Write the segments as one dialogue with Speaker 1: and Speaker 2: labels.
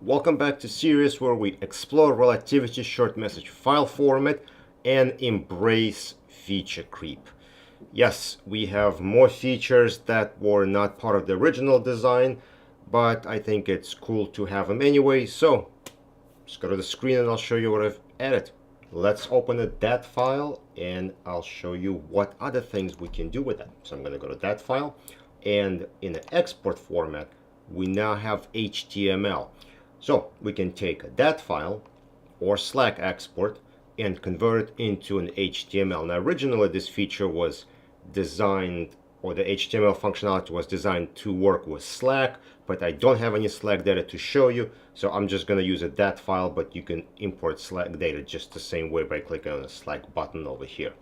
Speaker 1: Welcome back to series where we explore Relativity Short Message File format and embrace feature creep. Yes, we have more features that were not part of the original design, but I think it's cool to have them anyway. So just go to the screen and I'll show you what I've added. Let's open a dat file and I'll show you what other things we can do with that. So I'm going to go to dat file, and in the export format we now have HTML. So we can take a dat file or Slack export and convert it into an HTML. Now originally this feature was designed, or the HTML functionality was designed to work with Slack, but I don't have any Slack data to show you, so I'm just going to use a dat file, but you can import Slack data just the same way by clicking on the Slack button over here.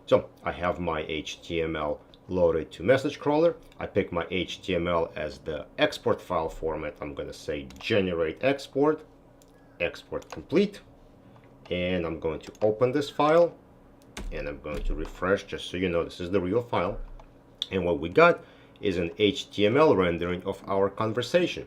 Speaker 1: So I have my HTML loaded to message crawler. I pick my HTML as the export file format. I'm going to say generate export, export complete, and I'm going to open this file and I'm going to refresh just so you know this is the real file. And what we got is an HTML rendering of our conversation.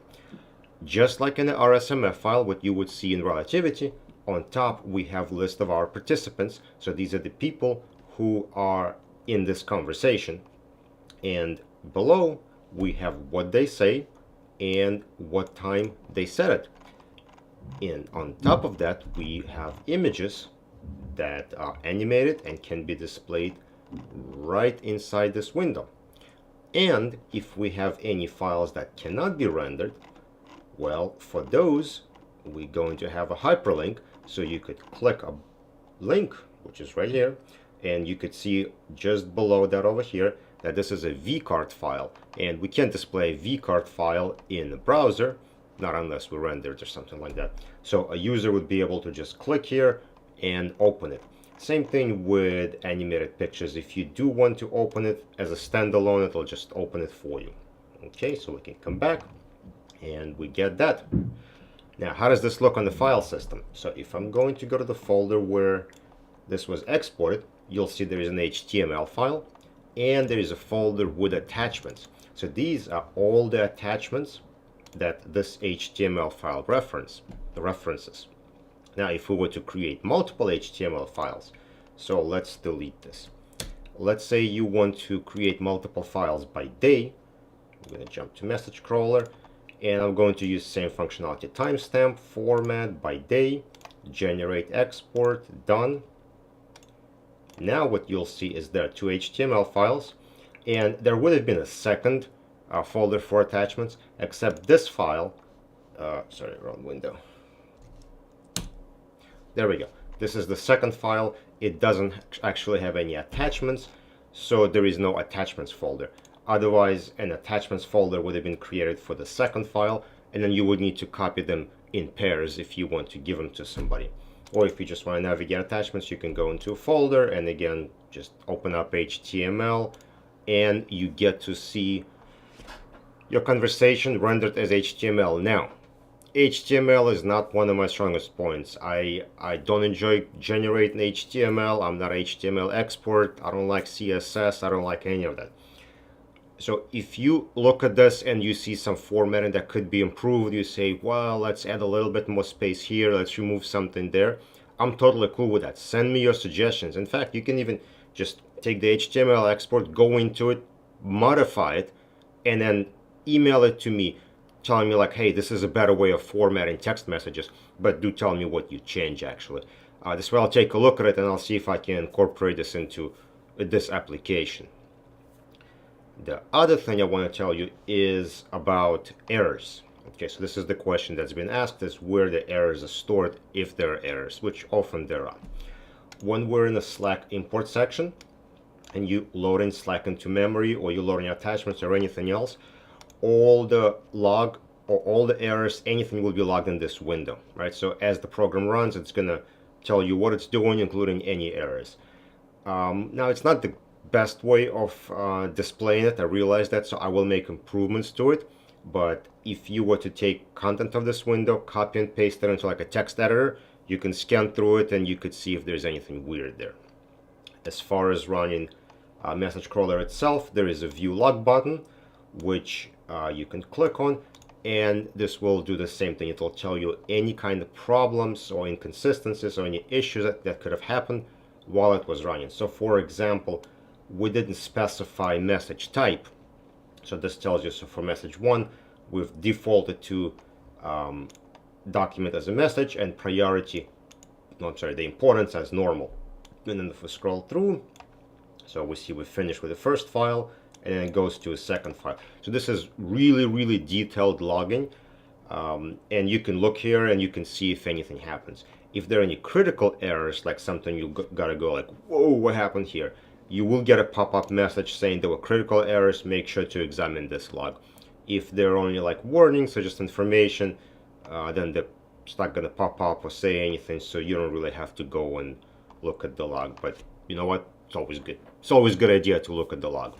Speaker 1: Just like in the RSMF file, what you would see in Relativity, on top we have a list of our participants. So these are the people who are in this conversation. And below we have what they say and what time they said it. And on top of that we have images that are animated and can be displayed right inside this window. And if we have any files that cannot be rendered, well, for those we're going to have a hyperlink, so you could click a link, which is right here, and you could see just below that over here that this is a vcart file, and we can't display a vcart file in the browser, not unless we render it or something like that. So a user would be able to just click here and open it. Same thing with animated pictures. If you do want to open it as a standalone, it'll just open it for you. Okay, so we can come back and we get that. Now, how does this look on the file system? So if I'm going to go to the folder where this was exported, you'll see there is an HTML file and there is a folder with attachments. So these are all the attachments that this HTML file references. Now, if we were to create multiple HTML files, so let's delete this. Let's say you want to create multiple files by day. I'm going to jump to message crawler and I'm going to use the same functionality: timestamp, format, by day, generate export, done. Now what you'll see is there are two HTML files, and there would have been a second folder for attachments, except this file, sorry, wrong window. There we go. This is the second file. It doesn't actually have any attachments, so there is no attachments folder. Otherwise, an attachments folder would have been created for the second file, and then you would need to copy them in pairs if you want to give them to somebody. Or if you just want to navigate attachments, you can go into a folder and again just open up HTML and you get to see your conversation rendered as HTML. Now, HTML is not one of my strongest points. I don't enjoy generating HTML. I'm not an HTML expert. I don't like CSS. I don't like any of that. So if you look at this and you see some formatting that could be improved, you say, well, let's add a little bit more space here, let's remove something there, I'm totally cool with that. Send me your suggestions. In fact, you can even just take the HTML export, go into it, modify it, and then email it to me, telling me like, hey, this is a better way of formatting text messages, but do tell me what you change actually. This way I'll take a look at it and I'll see if I can incorporate this into this application. The other thing I want to tell you is about errors. Okay, so this is the question that's been asked, is where the errors are stored, if there are errors, which often there are. When we're in the Slack import section and you load in Slack into memory, or you load in attachments or anything else, all the log or all the errors, anything will be logged in this window, right? So as the program runs, it's going to tell you what it's doing, including any errors. Now, it's not the best way of displaying it, I realize that, so I will make improvements to it. But if you were to take content of this window, copy and paste it into like a text editor, you can scan through it and you could see if there's anything weird there. As far as running message crawler itself, there is a view log button which you can click on, and this will do the same thing. It will tell you any kind of problems or inconsistencies or any issues that could have happened while it was running. So for example, we didn't specify message type. So this tells you, so for message 1, we've defaulted to document as a message and priority, no, I'm sorry, the importance as normal. And then if we scroll through, so we see we finished with the first file, and then it goes to a second file. So this is really, really detailed logging. And you can look here and you can see if anything happens. If there are any critical errors, like something you gotta go like, whoa, what happened here? You will get a pop-up message saying there were critical errors, make sure to examine this log. If there are only like warnings or just information, then it's not gonna pop up or say anything, so you don't really have to go and look at the log. But you know what? It's always good. It's always a good idea to look at the log.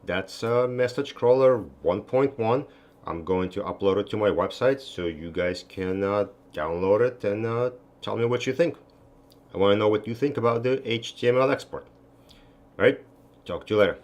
Speaker 1: That's Message Crawler 1.1. I'm going to upload it to my website so you guys can download it and tell me what you think. I want to know what you think about the HTML export. All right, talk to you later.